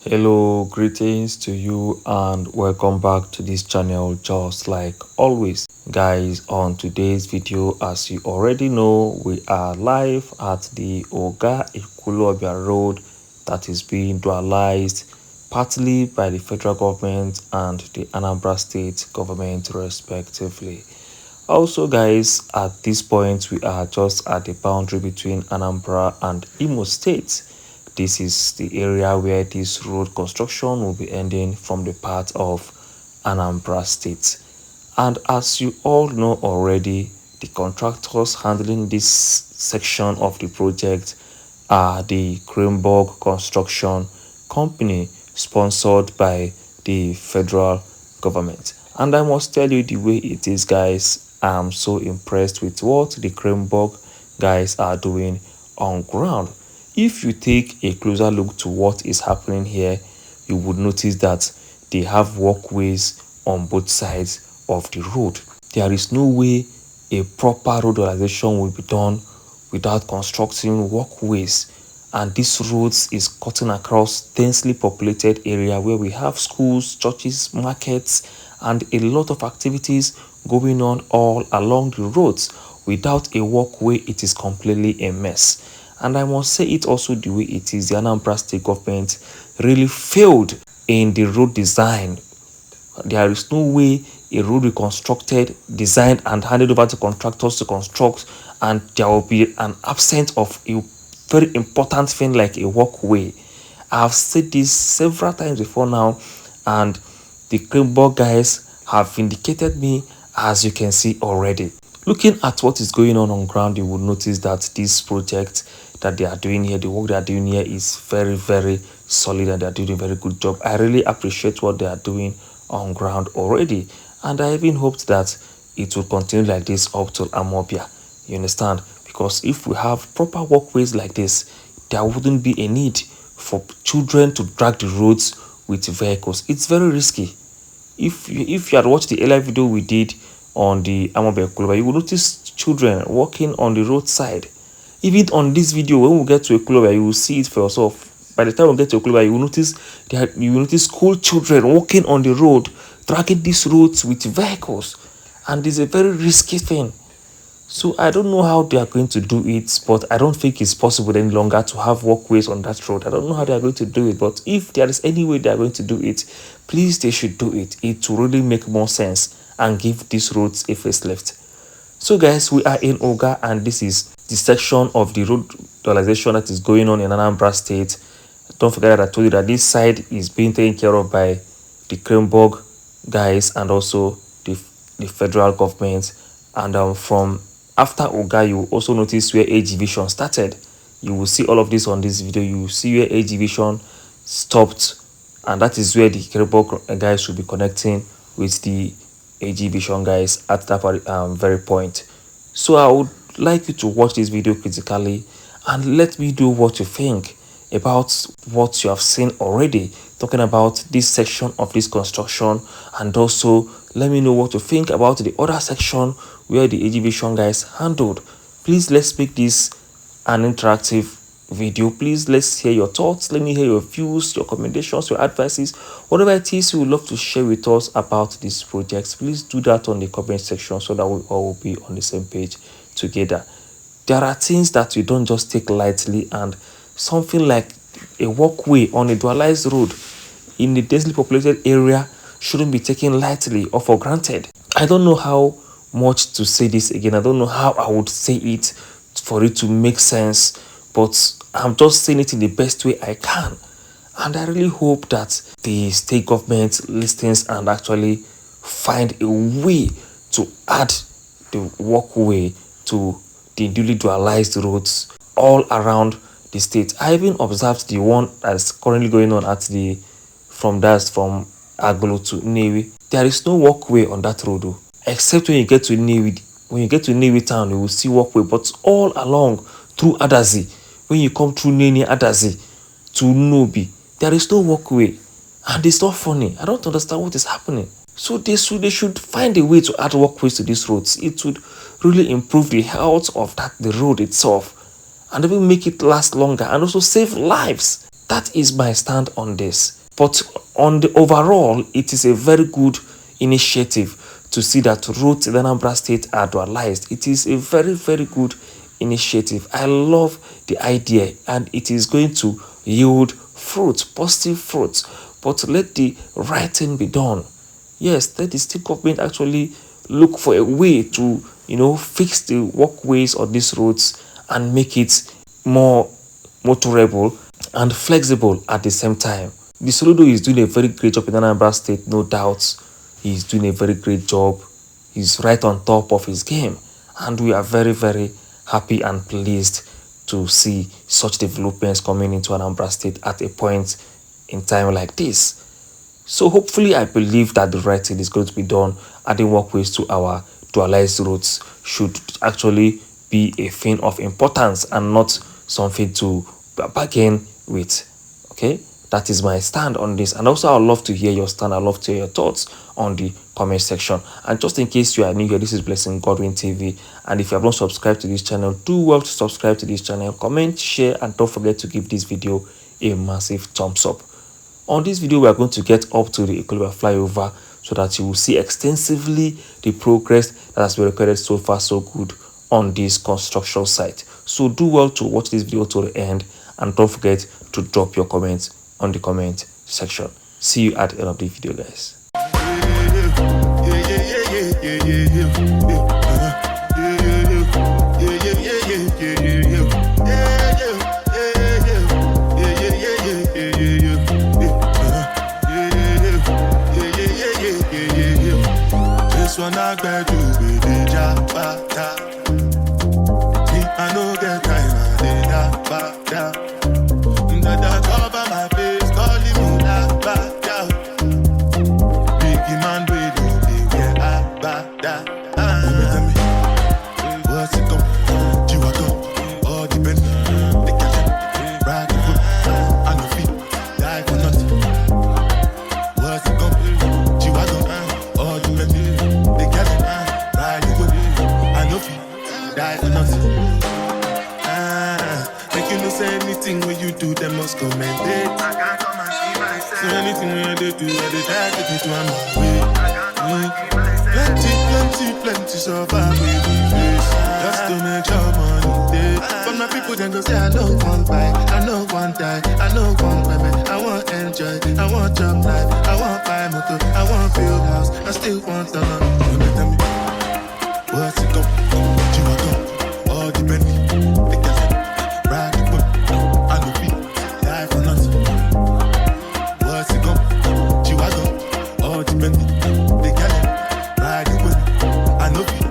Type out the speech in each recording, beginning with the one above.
Hello, greetings to you and welcome back to this channel. Just like always, guys, on today's video, as you already know, we are live at the Uga-Ekwulobia road that is being dualized partly by the federal government and the Anambra state government respectively. Also, guys, at this point we are just at the boundary between Anambra and Imo State. This is the area where this road construction will be ending from the part of Anambra State. And as you all know already, the contractors handling this section of the project are the Cranborg Construction Company, sponsored by the federal government. And I must tell you the way it is, guys, I'm so impressed with what the Cranborg guys are doing on ground. If you take a closer look to what is happening here, you would notice that they have walkways on both sides of the road. There is no way a proper road realization will be done without constructing walkways, and this roads is cutting across densely populated area where we have schools, churches, markets, and a lot of activities going on all along the roads. Without a walkway, it is completely a mess. And I must say it also the way it is, the Anambra state government really failed in the road design. There is no way a road reconstructed, designed, and handed over to contractors to construct, and there will be an absence of a very important thing like a walkway. I've said this several times before now, and the Cranborg guys have vindicated me, as you can see already. Looking at what is going on ground, you will notice that this project that they are doing here, the work they are doing here is very, very solid, and they are doing a very good job. I really appreciate what they are doing on ground already, and I even hoped that it will continue like this up to Amobia. You understand? Because if we have proper walkways like this, there wouldn't be a need for children to drag the roads with vehicles. It's very risky. If you had watched the earlier video we did on the Uga-Ekwulobia, you will notice children walking on the roadside. Even on this video, when we get to Ekwulobia, you will see it for yourself. By the time we get to Ekwulobia, you will notice school children walking on the road, dragging these roads with vehicles, and it's a very risky thing. So I don't know how they are going to do it, but I don't think it's possible any longer to have walkways on that road. I don't know how they are going to do it, but if there is any way they are going to do it, please, they should do it. It will really make more sense and give these roads a facelift. So guys, we are in Uga, and this is the section of the road dualization that is going on in Anambra State. Don't forget that I told you that this side is being taken care of by the Cranborg guys and also the federal government. And from after Uga, you will also notice where AG Vision started. You will see all of this on this video. You will see where AG Vision stopped, and that is where the Cranborg guys will be connecting with the AG Vision guys at that very point. So I would like you to watch this video critically and let me know what you think about what you have seen already, talking about this section of this construction, and also let me know what you think about the other section where the AG Vision guys handled. Please, let's make this an interactive video. Please, let's hear your thoughts. Let me hear your views, your recommendations, your advices, whatever it is you would love to share with us about these projects. Please do that on the comment section so that we all will be on the same page together. There are things that we don't just take lightly, and something like a walkway on a dualized road in a densely populated area shouldn't be taken lightly or for granted. I don't know how much to say this again. I don't know how I would say it for it to make sense, but I'm just saying it in the best way I can. And I really hope that the state government listens and actually find a way to add the walkway to the newly dualized roads all around the state. I even observed the one that's currently going on at from Agbolo to Nnewi. There is no walkway on that road, though, except when you get to Nnewi. When you get to Nnewi town, you will see walkway, but all along through Adazi, when you come through Nene Adazi to Nobi, there is no walkway, and it's not funny. I don't understand what is happening. So they should find a way to add walkways to these roads. It would really improve the health of the road itself, and even make it last longer and also save lives. That is my stand on this. But on the overall, it is a very good initiative to see that roads in Anambra State are dualized. It is a very, very good initiative. I love the idea, and it is going to yield fruit, positive fruits. But let the right thing be done. Yes, let the state government actually look for a way to, fix the walkways on these roads and make it more motorable and flexible at the same time. The Soludo is doing a very great job in Anambra State, no doubt. He's doing a very great job. He's right on top of his game. And we are very, very happy and pleased to see such developments coming into Anambra State at a point in time like this. So hopefully, I believe that the right thing is going to be done. Adding walkways to our dualized roads should actually be a thing of importance and not something to bargain with. Okay, that is my stand on this. And also, I'd love to hear your stand. I'd love to hear your thoughts on the comment section. And just in case you are new here, this is Blessing Godwin TV. And if you have not subscribed to this channel, do well to subscribe to this channel, comment, share, and don't forget to give this video a massive thumbs up. On this video, we are going to get up to the Uga-Ekwulobia flyover so that you will see extensively the progress that has been recorded so far so good on this construction site. So do well to watch this video to the end, and don't forget to drop your comments on the comment section. See you at the end of the video, guys. I know get time, I cover my face, calling me biggie man, we don't get what's it go? You are go, all depend. They catch it, ride the whip, I know feet, die for nothing. What's it go? You are go, all depend. They catch it, ride the whip, I know feet, die for nothing. Make you know say anything when you do, them must commend it. I can't come and see myself. So anything when they do, I they try to get to my way. Plenty survive with the face. Just to make your money day. But my people then go say I know one buy, I know one die, I know one women. I want enjoy, I want job life, I want buy motor, I want build house, I still want to know. Tell me, what's it go? You want go? All depend. They can ride the whip, I know feet, die for nothing. What's it go? You want go? All depend. They can ride the whip, I know feet.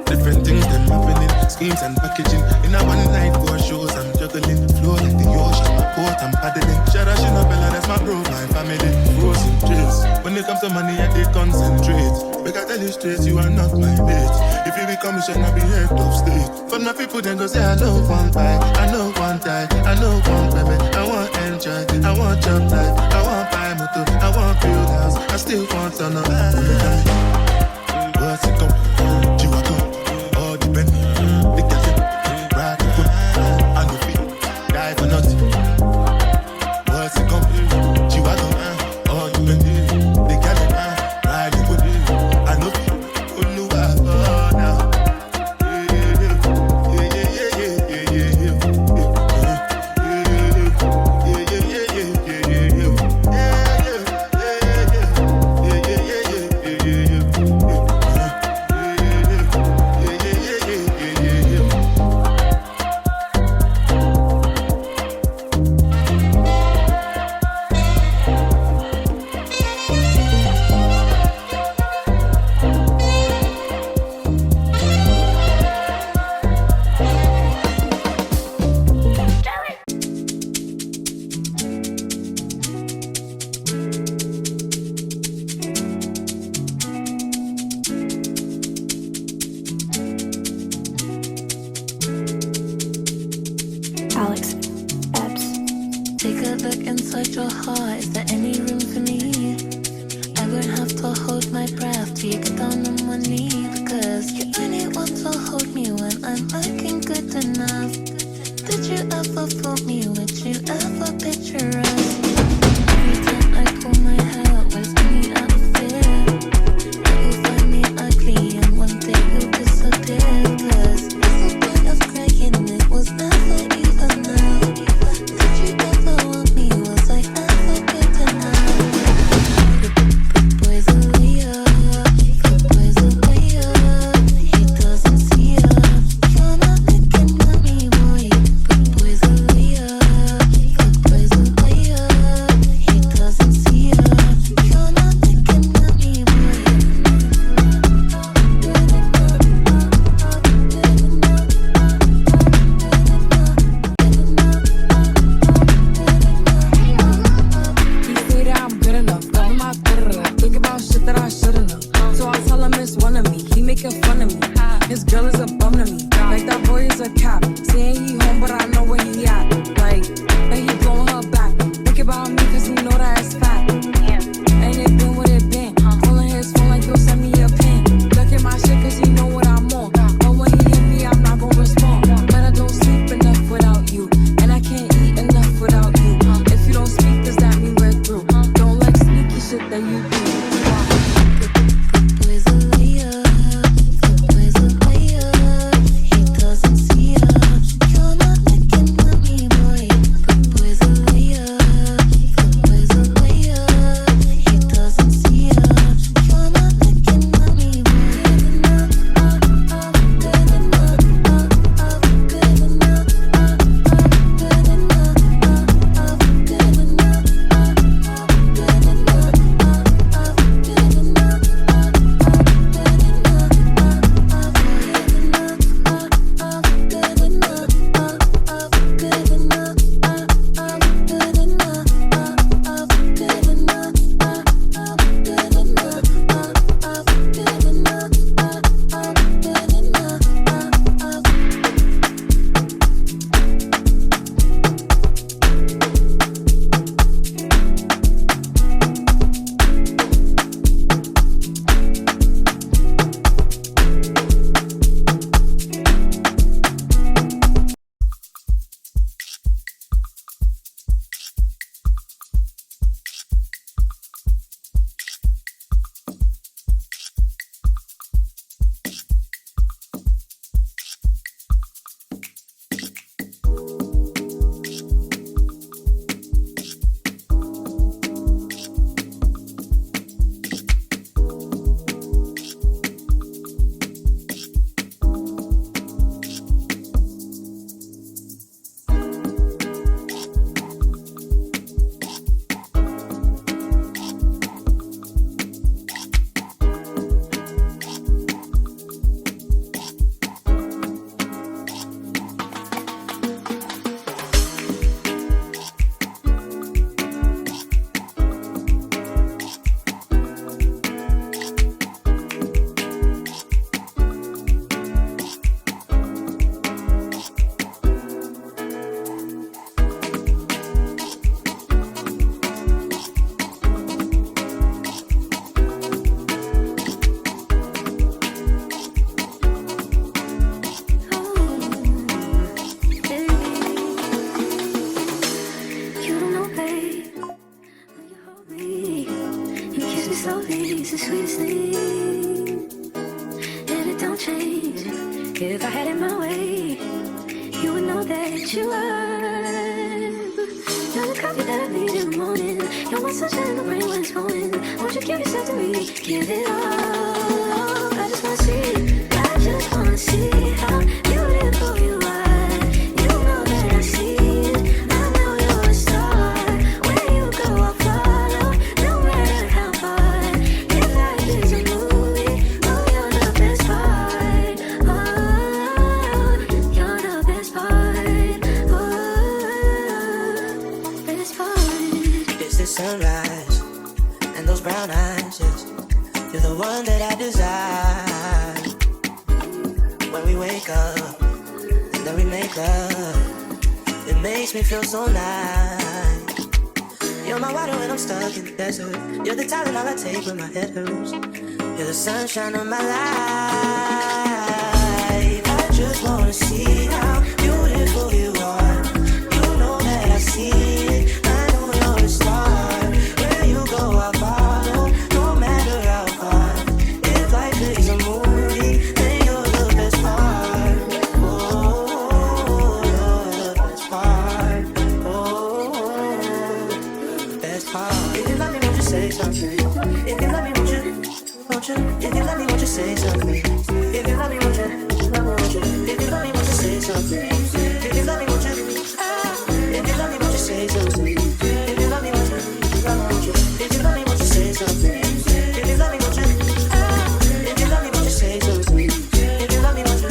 Different things them happening, schemes and packaging. In a one night for shows, I'm juggling. Flow like the ocean, my port, I'm paddling. Shara Shinabella, that's my bro, my family. Frozen trace. When it comes to money, I did concentrate. Make I tell you straight, you are not my mate. If you become a shit, I'll be head of state. But my people then go say, I know one buy, I know one die, I know one women. I want enjoy, I want job life, I want buy motor, I want build house, I still want to know. What's it come? You are go, all depend. They can get ride the whip, I know feet, die for nothing. What's it come? You are go, all depend. They can get ride the whip, I know feet. Take a look inside your heart. Is there any room for me? I won't have to hold my breath till you get down on one knee, because you only want to hold me when I'm looking good enough. Did you ever fool me? Would you ever picture slowly, it's the sweetest thing. And it don't change. If I had it my way, you would know that you are. You're the coffee that I need in the morning. You're my sunshine in the rain when it's pouring. Won't you give yourself to me? Give it all. I just wanna see. I just wanna see how beautiful you are. You know that I see it. I know you're a star. Where you go, I'll follow. No matter how far. If life is a movie, oh, you're the best part. Oh, you're the best part. Oh, best part. It's the sunrise and those brown eyes, yes. You're the one that I desire. When we wake up and then we make love, it makes me feel so nice. You're my water when I'm stuck in the desert. You're the Tylenol I take when my head hurts. You're the sunshine of my life. I just wanna see how beautiful you are. You know that I see it. I know you're a star. Where you go, I'll follow. No matter how far. If life is a movie, then you're the best part. Oh, you're the best part. Oh, best part. If you love me, won't you say something? If you love me, won't you? If you love me, won't you say something? If you love me, won't you? If you love me, won't you say something? If you love me, won't you? If you love me, won't you say something? If you love me, won't you? If you love me, won't you say something? If you love me, won't you? If you love me, won't you say something? If you love me, won't you?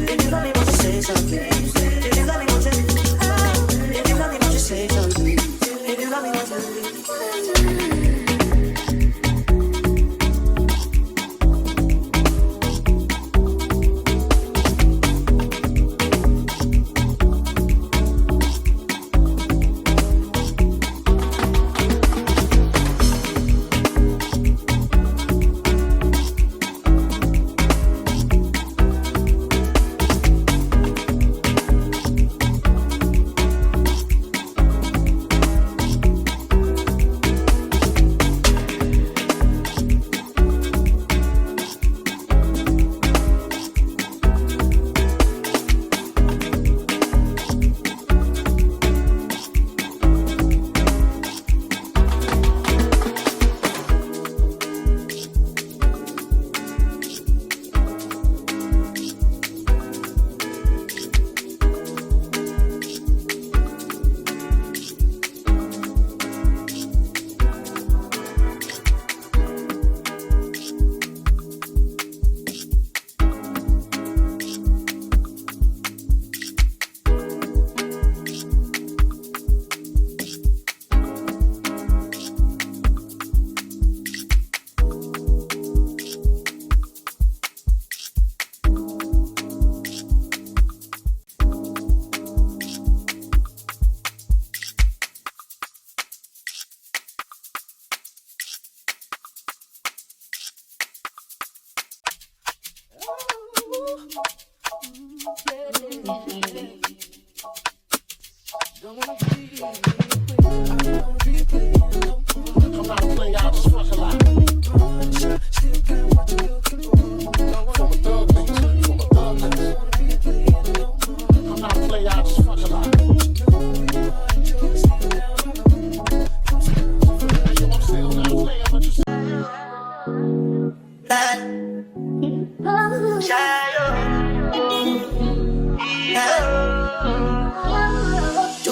If you love me, won't you say something? If you love me, won't you? If you love me, won't you say something? If you love me, won't you?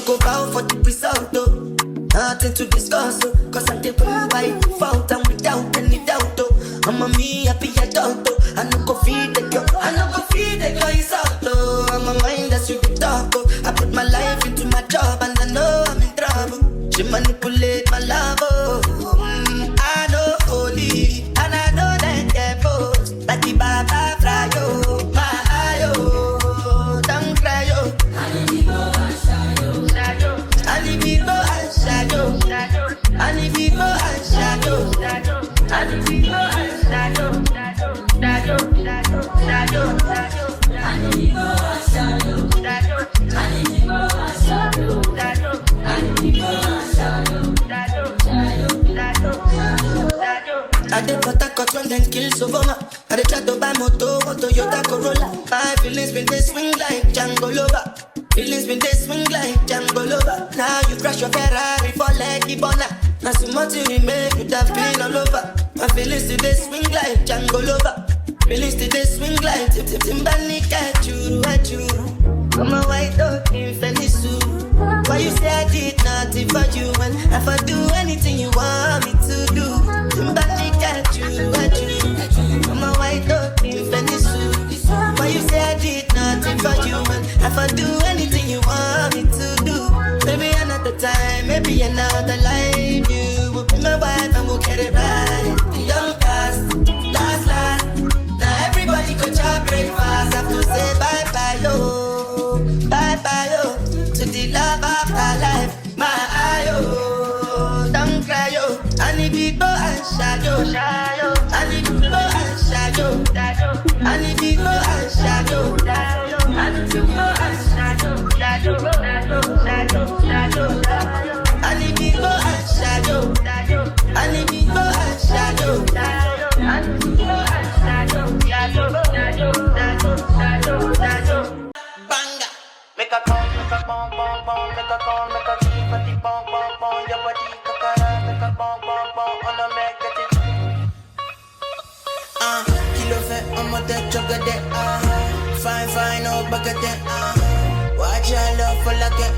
Go bow for the result, though. Nothing to discuss, oh. Cause I did by default and without any doubt, oh. I'm a me happy adult, oh. I no go feed the girl, I no go feed the girl, it's out, oh. I'm a mind that's you can talk, oh. I put my life into my job and I know I'm in trouble. She manipulate my love, oh. I know holy, and I know that devils. Like the Baba fly, oh. My eye, oh. Don't cry, oh. And if we go and shadow, and if we go and shadow, and if we go and shadow, and if we go and shadow, and if we go and shadow, and if we go and shadow, dey cut a cut when them kill Sovoma. I dey try to buy moto or Toyota Corolla. My feelings been they swing like Django Lover. Feelings been they swing like Django Lover. Now you crash your Ferrari for Lucky Bona. Now so much you remain, you have been all over. My feelings today swing like Django Lover. Feelings today swing like Timbani at you. I'm a white dog in Fenisu. Why you say I did nothing for you? And if I do anything you want me to do, Timbani at you. I'm a white dog in Fenisu. Why you say I did nothing for you? And if I do anything you want me to do, maybe another time, maybe another life. You will be my wife and we'll get it right. The young past, last. Now everybody could try breakfast. Have to say bye-bye, yo. Bye-bye, yo. To the love of our life. My eye, yo. Don't cry, yo. I need to go and shadow. I need to go and shadow. I need to go and shadow. I need to go and shadow. I need to go and shadow. I need to go and shadow. Banga. Make a call, make a bong, bong, bong, make a call, make a keep at the bong, bong, bong, your body kakara, make a bong, bong, bong, on a make it. Kilo fat, I'm a dead chocolate, fine, oh, back at that, watch your love for like it,